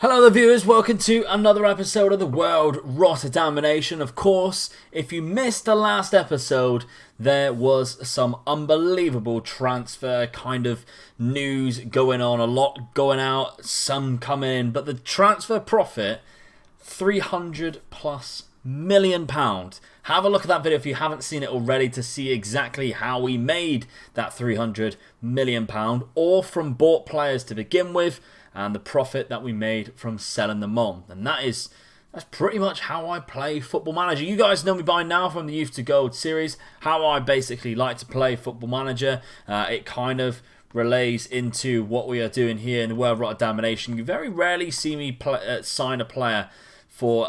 Hello the viewers, welcome to another episode of the World ROTTERDAMINATION. Of course, if you missed the last episode, there was some unbelievable transfer kind of news going on. A lot going out, some coming in, but the transfer profit, £300+ million. Have a look at that video if you haven't seen it already to see exactly how we made that £300 million, all from bought players to begin with, and the profit that we made from selling them on. And that's pretty much how I play Football Manager. You guys know me by now from the Youth to Gold series, how I basically like to play Football Manager. It kind of relays into what we are doing here in the World ROTTERDAMINATION. You very rarely see me sign a player for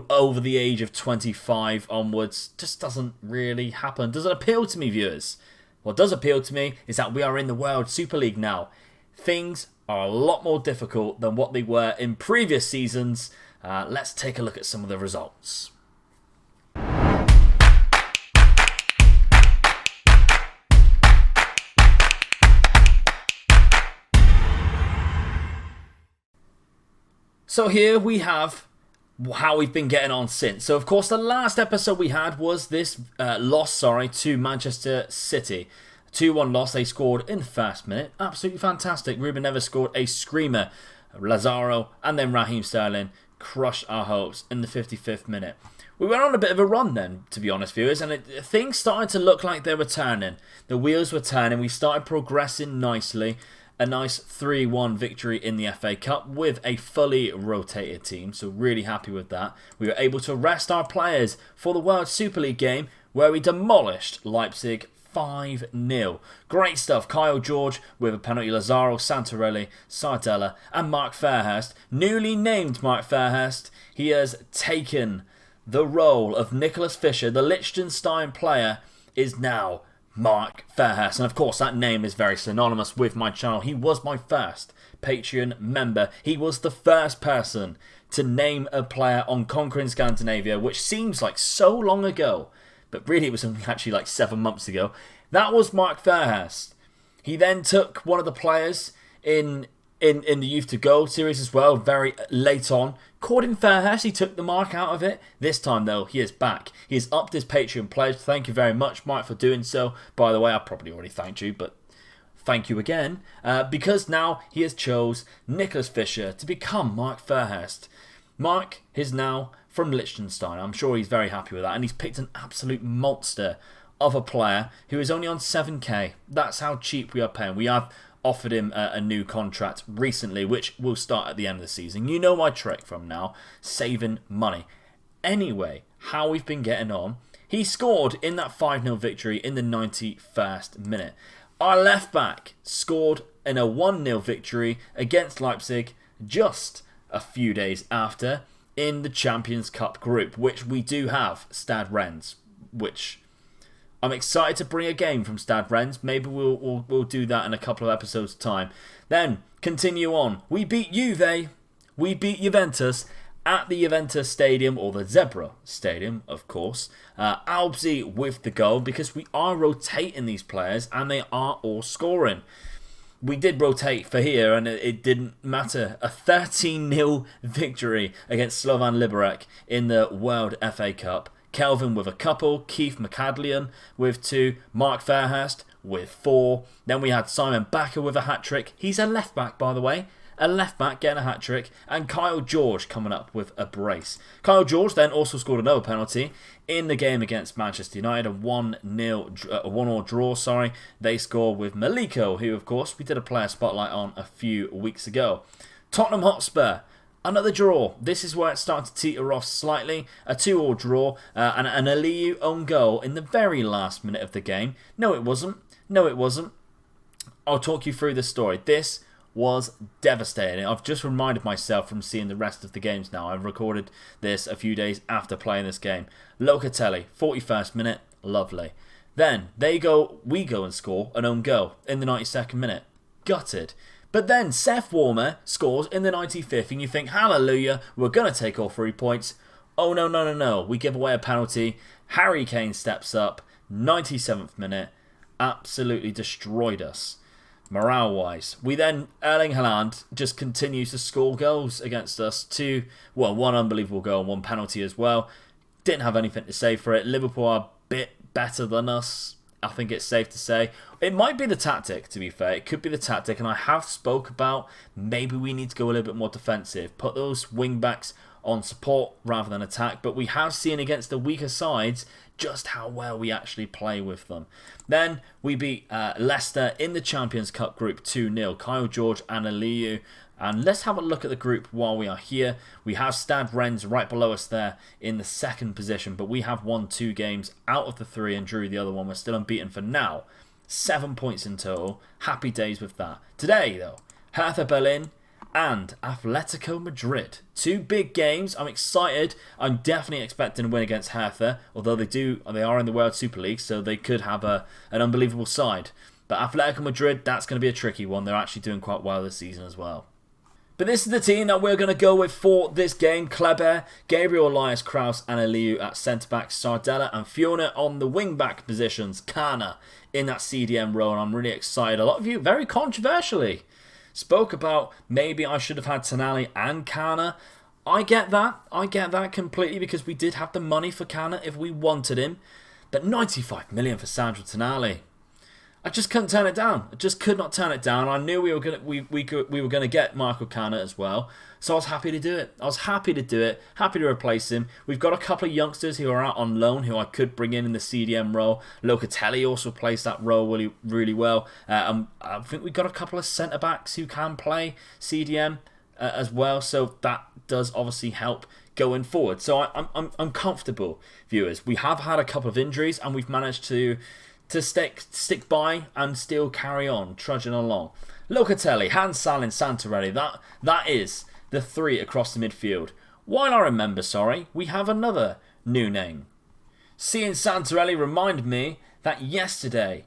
over the age of 25 onwards. Just doesn't really happen. Doesn't appeal to me, viewers. What does appeal to me is that we are in the World Super-League now. Things are a lot more difficult than what they were in previous seasons. Let's take a look at some of the results. So here we have how we've been getting on since. So of course the last episode we had was this loss to Manchester City. 2-1 loss. They scored in the first minute. Absolutely fantastic. Ruben Neves scored a screamer. Lazaro and then Raheem Sterling crushed our hopes in the 55th minute. We went on a bit of a run then, to be honest, viewers, and things started to look like they were turning. The wheels were turning. We started progressing nicely. A nice 3-1 victory in the FA Cup with a fully rotated team, so really happy with that. We were able to rest our players for the World Super League game where we demolished Leipzig 5-0. Great stuff. Kyle George with a penalty. Lazaro, Santarelli, Sardella and Mark Fairhurst. Newly named Mark Fairhurst. He has taken the role of Nicholas Fischer. The Liechtenstein player is now Mark Fairhurst. And of course that name is very synonymous with my channel. He was my first Patreon member. He was the first person to name a player on Conquering Scandinavia, which seems like so long ago. But really it was actually like 7 months ago. That was Mark Fairhurst. He then took one of the players in the Youth to Gold series as well, very late on. Called him Fairhurst, he took the mark out of it. This time though, he is back. He has upped his Patreon pledge. Thank you very much, Mark, for doing so. By the way, I probably already thanked you, but thank you again. Because now he has chose Nicholas Fischer to become Mark Fairhurst. Mark is now from Liechtenstein. I'm sure he's very happy with that. And he's picked an absolute monster of a player who is only on 7k. That's how cheap we are paying. We have offered him a new contract recently, which will start at the end of the season. You know my trick from now. Saving money. Anyway, how we've been getting on. He scored in that 5-0 victory in the 91st minute. Our left back scored in a 1-0 victory against Leipzig just a few days after, in the Champions Cup group, which we do have Stade Rennes, which I'm excited to bring a game from Stade Rennes. Maybe we'll do that in a couple of episodes' time. Then continue on. We beat Juve. We beat Juventus at the Juventus Stadium, or the Zebra Stadium, of course. Albzi with the goal, because we are rotating these players and they are all scoring. We did rotate for here and it didn't matter. A 13-0 victory against Slovan Liberec in the World FA Cup. Kelvin with a couple. Keith McCadlian with 2. Mark Fairhurst with 4. Then we had Simon Bakker with a hat-trick. He's a left-back, by the way. A left-back getting a hat-trick. And Kyle George coming up with a brace. Kyle George then also scored another penalty in the game against Manchester United. A 1-1 draw. They score with Maliko, who, of course, we did a player spotlight on a few weeks ago. Tottenham Hotspur. Another draw. This is where it started to teeter off slightly. A 2-2 draw and an Aliyu own goal in the very last minute of the game. No, it wasn't. No, it wasn't. I'll talk you through the story. This was devastating. I've just reminded myself from seeing the rest of the games now. I've recorded this a few days after playing this game. Locatelli, 41st minute. Lovely. Then we go and score an own goal in the 92nd minute. Gutted. But then Seth Warmer scores in the 95th and you think, hallelujah, we're going to take all 3 points. Oh, no. We give away a penalty. Harry Kane steps up. 97th minute. Absolutely destroyed us. morale-wise. We then, Erling Haaland just continues to score goals against us. One unbelievable goal and one penalty as well. Didn't have anything to say for it. Liverpool are a bit better than us, I think it's safe to say. It might be the tactic, to be fair. It could be the tactic, and I have spoke about maybe we need to go a little bit more defensive. Put those wing-backs on support rather than attack, but we have seen against the weaker sides just how well we actually play with them. Then we beat Leicester in the Champions Cup group 2-0. Kyle George and Aliyu. And let's have a look at the group while we are here. We have Stade Rennes right below us there in the second position, but we have won 2 games out of the 3 and drew the other one. We're still unbeaten for now. 7 points in total. Happy days with that. Today, though, Hertha Berlin and Atletico Madrid. 2 big games. I'm excited. I'm definitely expecting a win against Hertha, although they are in the World Super League, so they could have an unbelievable side. But Atletico Madrid, that's going to be a tricky one. They're actually doing quite well this season as well. But this is the team that we're going to go with for this game. Kleber, Gabriel, Elias, Kraus and Aliyu at centre-back, Sardella and Fiona on the wing-back positions, Kana in that CDM role, and I'm really excited. A lot of you, very controversially, spoke about maybe I should have had Tonali and Kana. I get that completely, because we did have the money for Kana if we wanted him. But 95 million for Sandro Tonali. I just couldn't turn it down. I just could not turn it down. I knew we were gonna get Michael Kana as well, so I was happy to do it. Happy to replace him. We've got a couple of youngsters who are out on loan who I could bring in the CDM role. Locatelli also plays that role really well. I think we've got a couple of centre backs who can play CDM as well, so that does obviously help going forward. So I'm comfortable, viewers. We have had a couple of injuries and we've managed to stick by and still carry on, trudging along. Locatelli, Hans Salin, Santarelli, that is the 3 across the midfield. While I remember, we have another new name. Seeing Santarelli reminded me that yesterday,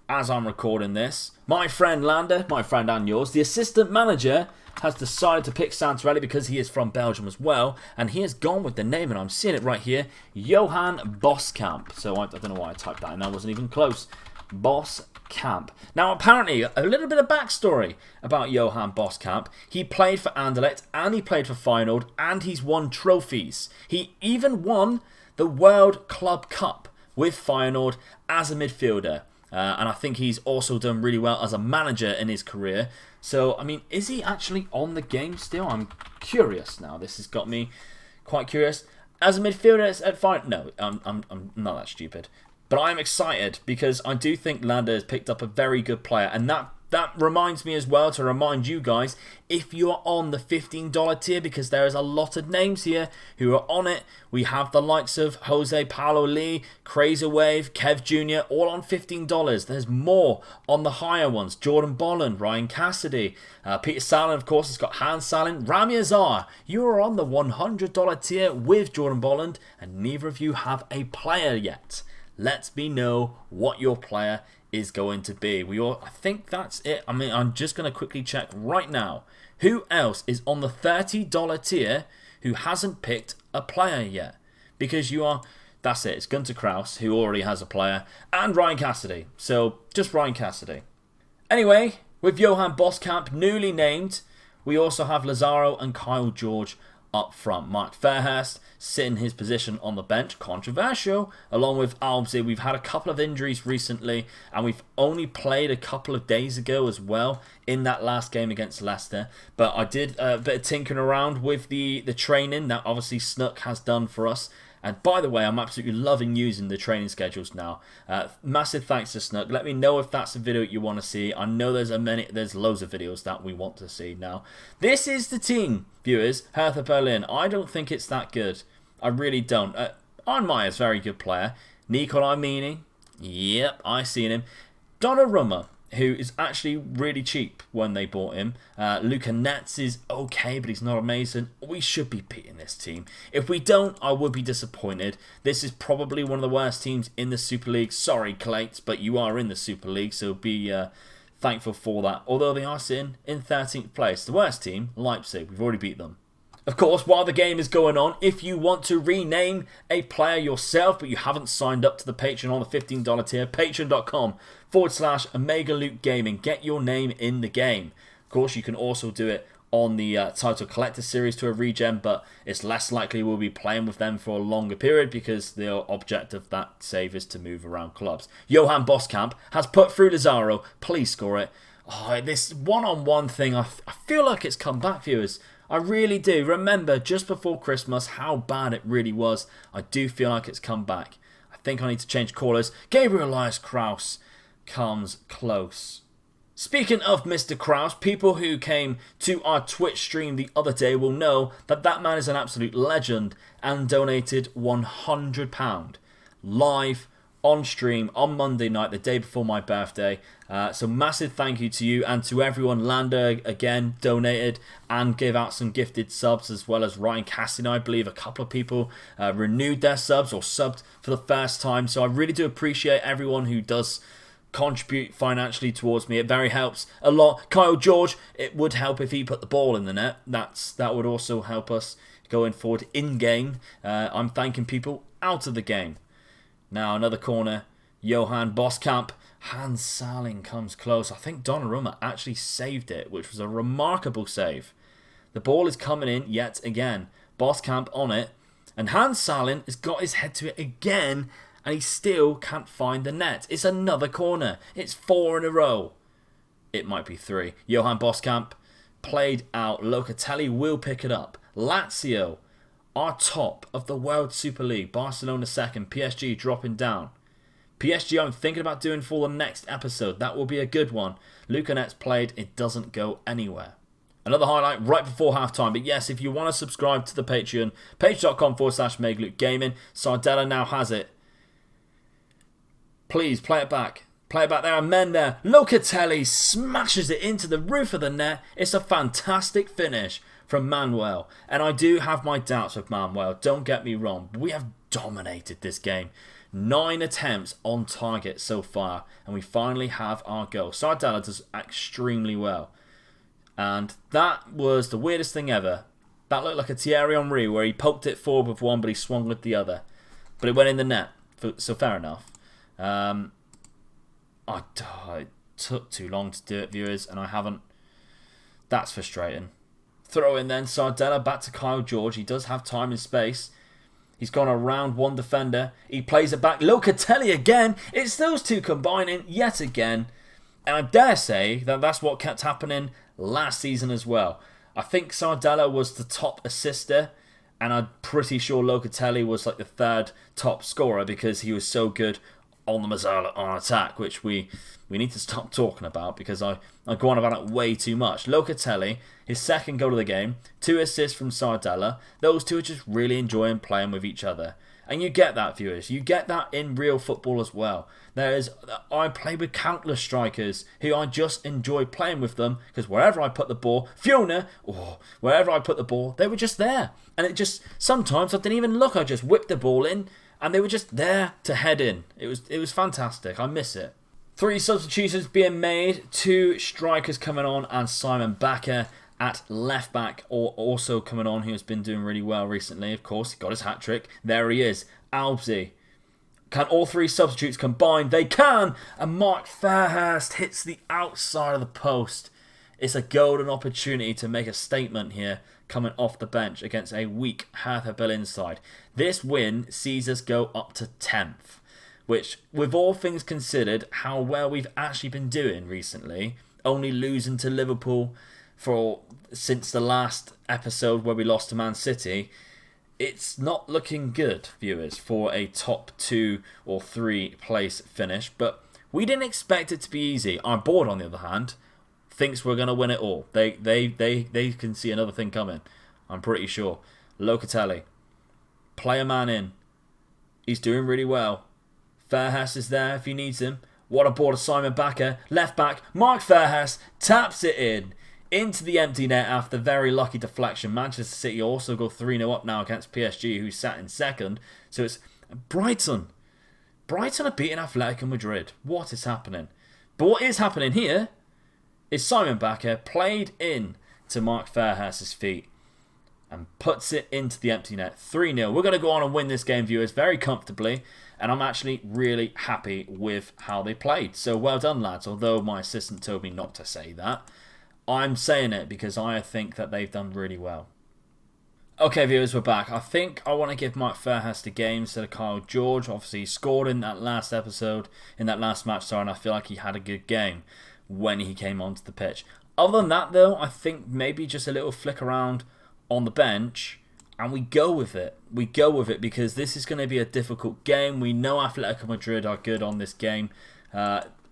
as I'm recording this, my friend Lander, my friend and yours, the assistant manager, has decided to pick Santarelli because he is from Belgium as well, and he has gone with the name, and I'm seeing it right here, Johan Boskamp. So I don't know why I typed that in, that wasn't even close. Boskamp. Now apparently, a little bit of backstory about Johan Boskamp. He played for Anderlecht, and he played for Feyenoord, and he's won trophies. He even won the World Club Cup with Feyenoord as a midfielder. And I think he's also done really well as a manager in his career. So, I mean, is he actually on the game still? I'm curious now. This has got me quite curious. As a midfielder at Feyenoord, no, I'm not that stupid. But I'm excited because I do think Lander has picked up a very good player. And that reminds me as well to remind you guys, if you are on the $15 tier, because there is a lot of names here who are on it. We have the likes of Jose Paulo Lee, Crazy Wave, Kev Jr., all on $15. There's more on the higher ones. Jordan Bolland, Ryan Cassidy, Peter Salin, of course, has got Hans Salin. Rami Azar, you are on the $100 tier with Jordan Bolland, and neither of you have a player yet. Let me know what your player is going to be. I think that's it. I mean, I'm just going to quickly check right now. Who else is on the $30 tier who hasn't picked a player yet? Because that's it. It's Gunter Kraus, who already has a player, and Ryan Cassidy. So, just Ryan Cassidy. Anyway, with Johan Boskamp newly named, we also have Lazaro and Kyle George up front. Mark Fairhurst sitting his position on the bench, controversial, along with Albsey. We've had a couple of injuries recently, and we've only played a couple of days ago as well in that last game against Leicester. But I did a bit of tinkering around with the training that obviously Snook has done for us. And by the way, I'm absolutely loving using the training schedules now. Massive thanks to Snook. Let me know if that's a video you want to see. I know there's loads of videos that we want to see now. This is the team, viewers, Hertha Berlin. I don't think it's that good. I really don't. Arnmeyer's a very good player. Nikolai Meany, yep, I seen him. Donnarumma, who is actually really cheap when they bought him. Luka Netz is okay, but he's not amazing. We should be beating this team. If we don't, I would be disappointed. This is probably one of the worst teams in the Super League. Sorry, Clates, but you are in the Super League, so be thankful for that. Although they are sitting in 13th place. The worst team, Leipzig. We've already beat them. Of course, while the game is going on, if you want to rename a player yourself, but you haven't signed up to the Patreon on the $15 tier, patreon.com/Omega Luke Gaming. Get your name in the game. Of course, you can also do it on the Title Collector series to a regen, but it's less likely we'll be playing with them for a longer period because the object of that save is to move around clubs. Johan Boskamp has put through Lazaro. Please score it. Oh, this one-on-one thing, I feel like it's come back, viewers. I really do. Remember, just before Christmas, how bad it really was. I do feel like it's come back. I think I need to change callers. Gabriel Elias Kraus comes close. Speaking of Mr. Kraus, people who came to our Twitch stream the other day will know that that man is an absolute legend and donated £100 live on stream on Monday night, the day before my birthday. So massive thank you to you and to everyone. Landa again donated and gave out some gifted subs, as well as Ryan Cassidy. I believe a couple of people renewed their subs or subbed for the first time. So I really do appreciate everyone who does contribute financially towards me. It very helps a lot. Kyle George, it would help if he put the ball in the net. That would also help us going forward in game. I'm thanking people out of the game. Now another corner. Johan Boskamp. Hans Salling comes close. I think Donnarumma actually saved it, which was a remarkable save. The ball is coming in yet again. Boskamp on it. And Hans Salling has got his head to it again, and he still can't find the net. It's another corner. It's 4 in a row. It might be 3. Johan Boskamp played out. Locatelli will pick it up. Lazio are top of the World Super League. Barcelona second. PSG dropping down. PSG I'm thinking about doing for the next episode. That will be a good one. Luca Net's played. It doesn't go anywhere. Another highlight right before halftime. But yes, if you want to subscribe to the Patreon, page.com/MegaLukeGaming. Sardella now has it. Please play it back. Play it back there. And men there. Locatelli smashes it into the roof of the net. It's a fantastic finish from Manuel. And I do have my doubts with Manuel. Don't get me wrong. But we have dominated this game. 9 attempts on target so far. And we finally have our goal. Sardella does extremely well. And that was the weirdest thing ever. That looked like a Thierry Henry where he poked it forward with one but he swung with the other. But it went in the net. So fair enough. It took too long to do it, viewers, and I haven't. That's frustrating. Throw in then Sardella back to Kyle George. He does have time and space. He's gone around one defender. He plays it back. Locatelli again. It's those two combining yet again. And I dare say that that's what kept happening last season as well. I think Sardella was the top assister, and I'm pretty sure Locatelli was like the third top scorer because he was so good on the Mazzala on attack, which we need to stop talking about because I go on about it way too much. Locatelli, his second goal of the game, 2 assists from Sardella. Those two are just really enjoying playing with each other. And you get that, viewers. You get that in real football as well. I play with countless strikers who I just enjoy playing with them because wherever I put the ball, wherever I put the ball, they were just there. And it just, sometimes I didn't even look. I just whipped the ball in and they were just there to head in. It was fantastic. I miss it. 3 substitutions being made. 2 strikers coming on and Simon Bakker at left back also coming on, who has been doing really well recently. Of course, he got his hat-trick. There he is. Albsey. Can all 3 substitutes combine? They can! And Mark Fairhurst hits the outside of the post. It's a golden opportunity to make a statement here, coming off the bench against a weak Hertha Berlin side. This win sees us go up to 10th, which, with all things considered, how well we've actually been doing recently, only losing to Liverpool since the last episode where we lost to Man City, it's not looking good, viewers, for a top 2 or 3 place finish. But we didn't expect it to be easy. Our board, on the other hand, thinks we're going to win it all. They can see another thing coming, I'm pretty sure. Locatelli, play a man in. He's doing really well. Fairhurst is there if he needs him. What a ball to Simon Bakker. Left back, Mark Fairhurst taps it in. Into the empty net after very lucky deflection. Manchester City also go 3-0 up now against PSG, who sat in second. So it's Brighton. Brighton are beating Atletico Madrid. What is happening? But what is happening here is Simon Bakker played in to Mark Fairhurst's feet. and puts it into the empty net. 3-0. We're going to go on and win this game, viewers, very comfortably. And I'm actually really happy with how they played. So well done, lads. Although my assistant told me not to say that, I'm saying it because I think that they've done really well. Okay, viewers, we're back. I think I want to give Mark Fairhurst a game instead of Kyle George. Obviously, he scored in that last episode, in that last match, sorry, and I feel like he had a good game when he came onto the pitch. Other than that, though, I think maybe just a little flick around on the bench, and we go with it. We go with it because this is going to be a difficult game. We know Atletico Madrid are good on this game,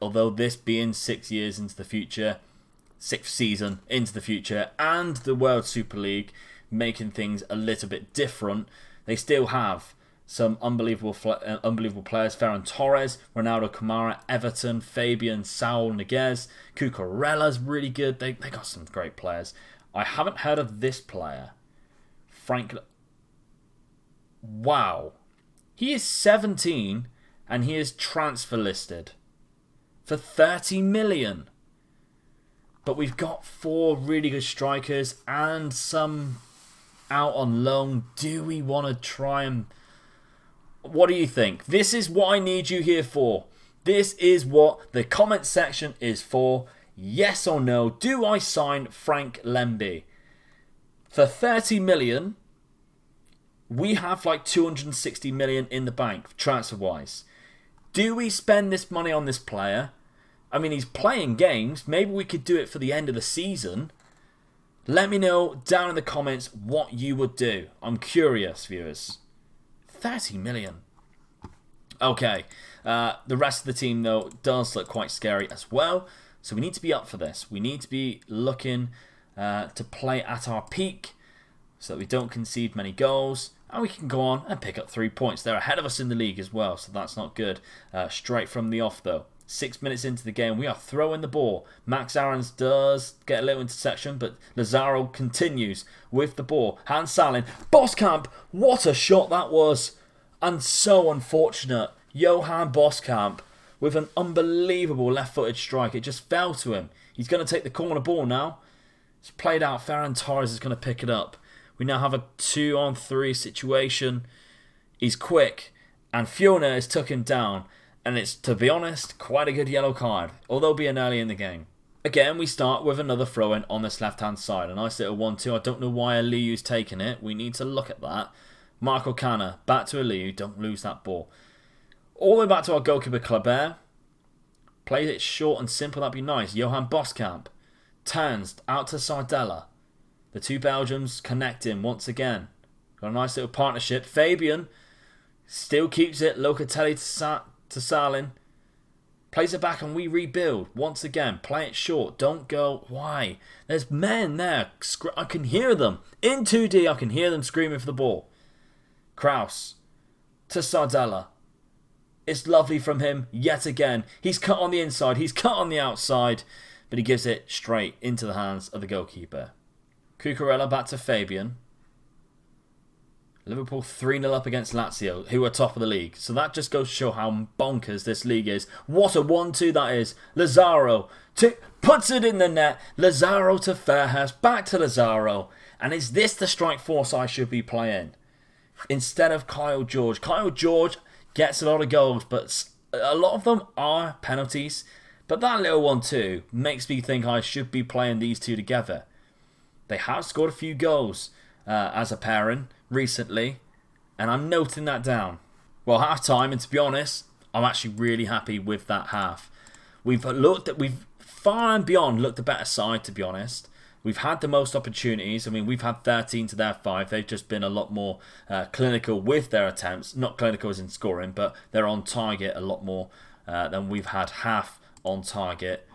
although this being 6 years into the future, 6th season into the future, and the World Super League making things a little bit different, they still have some unbelievable players. Ferran Torres, Ronaldo Camara, Everton, Fabian, Saul Niguez, Cucurella's really good. They got some great players. I haven't heard of this player. Frank. Wow. He is 17 and he is transfer listed for 30 million. But we've got 4 really good strikers and some out on loan. Do we want to try and... What do you think? This is what I need you here for. This is what the comment section is for. Yes or no? Do I sign Frank Lemby? For 30 million, we have like 260 million in the bank, transfer-wise. Do we spend this money on this player? I mean, he's playing games. Maybe we could do it for the end of the season. Let me know down in the comments what you would do. I'm curious, viewers. 30 million. Okay. The rest of the team, though, does look quite scary as well. So we need to be up for this. We need to be looking to play at our peak so that we don't concede many goals. And we can go on and pick up 3 points. They're ahead of us in the league as well, so that's not good. Straight from the off, though. 6 minutes into the game, we are throwing the ball. Max Aarons does get a little interception, but Lazaro continues with the ball. Hans Salin, Boskamp, what a shot that was. And so unfortunate. Johan Boskamp with an unbelievable left-footed strike. It just fell to him. He's going to take the corner ball now. It's played out. Ferran Torres is going to pick it up. We now have a 2-on-3 situation. He's quick. And Fiona has took him down. And it's, to be honest, quite a good yellow card. Although being early in the game. Again, we start with another throw-in on this left-hand side. A nice little 1-2. I don't know why Aliu's taking it. We need to look at that. Marco Cana, back to Aliu. Don't lose that ball. All the way back to our goalkeeper, Kleber. Plays it short and simple. That'd be nice. Johan Boskamp. Turns out to Sardella. The two Belgians connecting once again. Got a nice little partnership. Fabian still keeps it. Locatelli to Salin. Plays it back and we rebuild. Once again, play it short. Don't go. Why? There's men there. I can hear them. In 2D, I can hear them screaming for the ball. Kraus to Sardella. It's lovely from him yet again. He's cut on the inside. He's cut on the outside. But he gives it straight into the hands of the goalkeeper. Cucurella back to Fabian. Liverpool 3-0 up against Lazio, who are top of the league. So that just goes to show how bonkers this league is. What a 1-2 that is. Lazaro puts it in the net. Lazaro to Fairhurst. Back to Lazaro. And is this the strike force I should be playing? Instead of Kyle George. Kyle George gets a lot of goals, but a lot of them are penalties. But that little 1-2 makes me think I should be playing these two together. They have scored a few goals as a pairing recently, and I'm noting that down. Well, half time, and to be honest, I'm actually really happy with that half. We've far and beyond looked the better side, to be honest. We've had the most opportunities. I mean, we've had 13 to their 5. They've just been a lot more clinical with their attempts. Not clinical as in scoring, but they're on target a lot more than we've had half on target.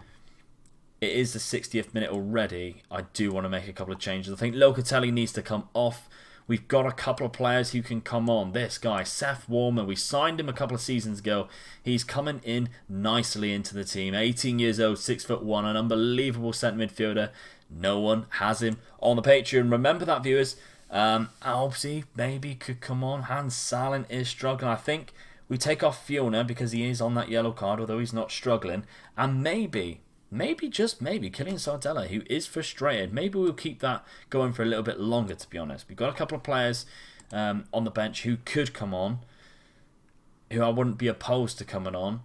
It is the 60th minute already. I do want to make a couple of changes. I think Locatelli needs to come off. We've got a couple of players who can come on. This guy, Seth Warmer, we signed him a couple of seasons ago. He's coming in nicely into the team. 18 years old, 6'1", an unbelievable centre midfielder. No one has him on the Patreon. Remember that, viewers. Obviously, maybe could come on. Hans Salin is struggling. I think we take off Fiona because he is on that yellow card, although he's not struggling. And maybe maybe, just maybe, Kylian Sardella, who is frustrated. Maybe we'll keep that going for a little bit longer, to be honest. We've got a couple of players on the bench who could come on, who I wouldn't be opposed to coming on.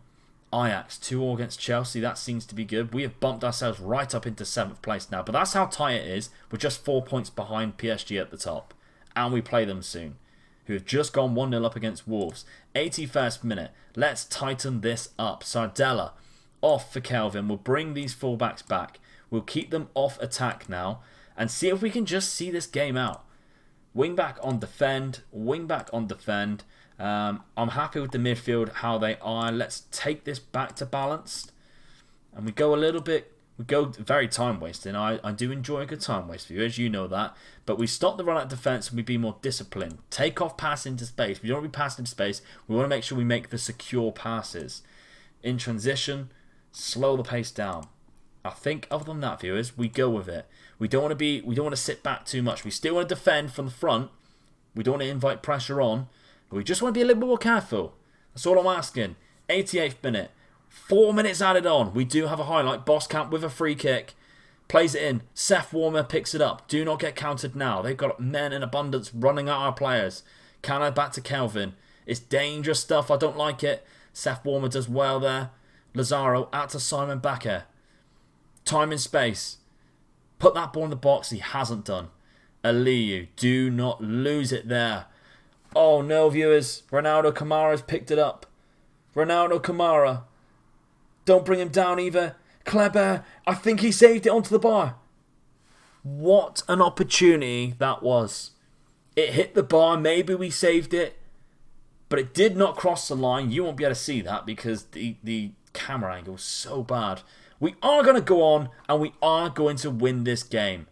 Ajax, 2-2 against Chelsea. That seems to be good. We have bumped ourselves right up into 7th place now. But that's how tight it is. We're just 4 points behind PSG at the top. And we play them soon. Who have just gone 1-0 up against Wolves. 81st minute. Let's tighten this up. Sardella off for Kelvin. We'll bring these fullbacks back. We'll keep them off attack now. And see if we can just see this game out. Wing back on defend. Wing back on defend. I'm happy with the midfield, how they are. Let's take this back to balanced. And we go a little bit, we go very time wasting. I do enjoy a good time waste, viewers, you know that. But we stop the run out defence and we be more disciplined. Take off pass into space. We don't want to be passing into space. We want to make sure we make the secure passes. In transition, slow the pace down. I think other than that, viewers, we go with it. We don't want to sit back too much. We still want to defend from the front. We don't want to invite pressure on. But we just want to be a little more careful. That's all I'm asking. 88th minute. 4 minutes added on. We do have a highlight. Boskamp with a free kick. Plays it in. Seth Warmer picks it up. Do not get countered now. They've got men in abundance running at our players. Cannon back to Kelvin. It's dangerous stuff. I don't like it. Seth Warmer does well there. Lazaro out to Simon Bakker. Time and space. Put that ball in the box. He hasn't done. Aliyu. Do not lose it there. Oh no, viewers. Ronaldo Kamara's picked it up. Ronaldo Kamara. Don't bring him down either. Kleber. I think he saved it onto the bar. What an opportunity that was. It hit the bar. Maybe we saved it. But it did not cross the line. You won't be able to see that because the camera angle is so bad. We are going to go on and we are going to win this game.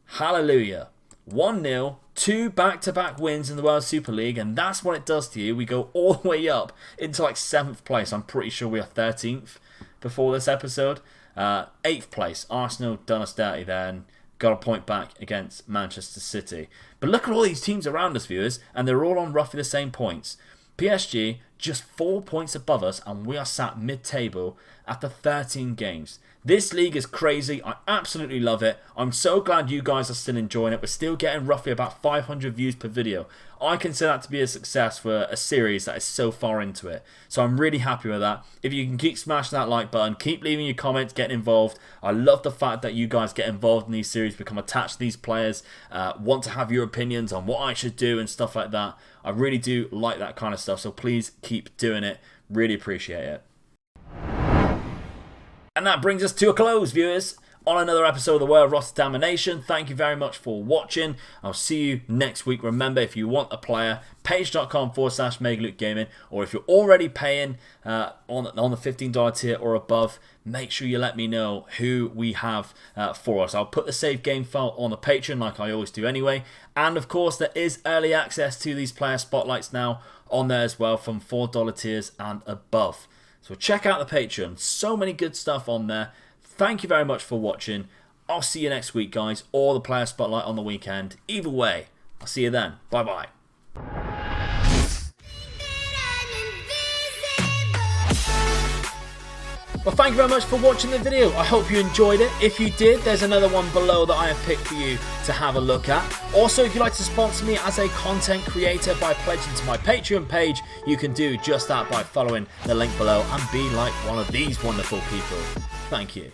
Hallelujah. 1-0. 2 back-to-back wins in the World Super League, and that's what it does to you. We go all the way up into like 7th place. I'm pretty sure we are 13th before this episode. 8th place. Arsenal done us dirty there and got a point back against Manchester City. But look at all these teams around us, viewers, and they're all on roughly the same points. PSG just 4 points above us, and we are sat mid-table after 13 games. This league is crazy. I absolutely love it. I'm so glad you guys are still enjoying it. We're still getting roughly about 500 views per video. I consider that to be a success for a series that is so far into it. So I'm really happy with that. If you can keep smashing that like button, keep leaving your comments, getting involved. I love the fact that you guys get involved in these series, become attached to these players, want to have your opinions on what I should do and stuff like that. I really do like that kind of stuff. So please keep doing it. Really appreciate it. And that brings us to a close, viewers, on another episode of the World ROTTERDAMINATION. Thank you very much for watching. I'll see you next week. Remember, if you want a player, page.com/MegaLukeGaming, or if you're already paying on the $15 tier or above, make sure you let me know who we have for us. I'll put the save game file on the Patreon like I always do anyway. And of course, there is early access to these player spotlights now on there as well from $4 tiers and above. So check out the Patreon. So many good stuff on there. Thank you very much for watching. I'll see you next week, guys, or the player spotlight on the weekend. Either way, I'll see you then. Bye-bye. Well, thank you very much for watching the video. I hope you enjoyed it. If you did, there's another one below that I have picked for you to have a look at. Also, if you'd like to sponsor me as a content creator by pledging to my Patreon page, you can do just that by following the link below and be like one of these wonderful people. Thank you.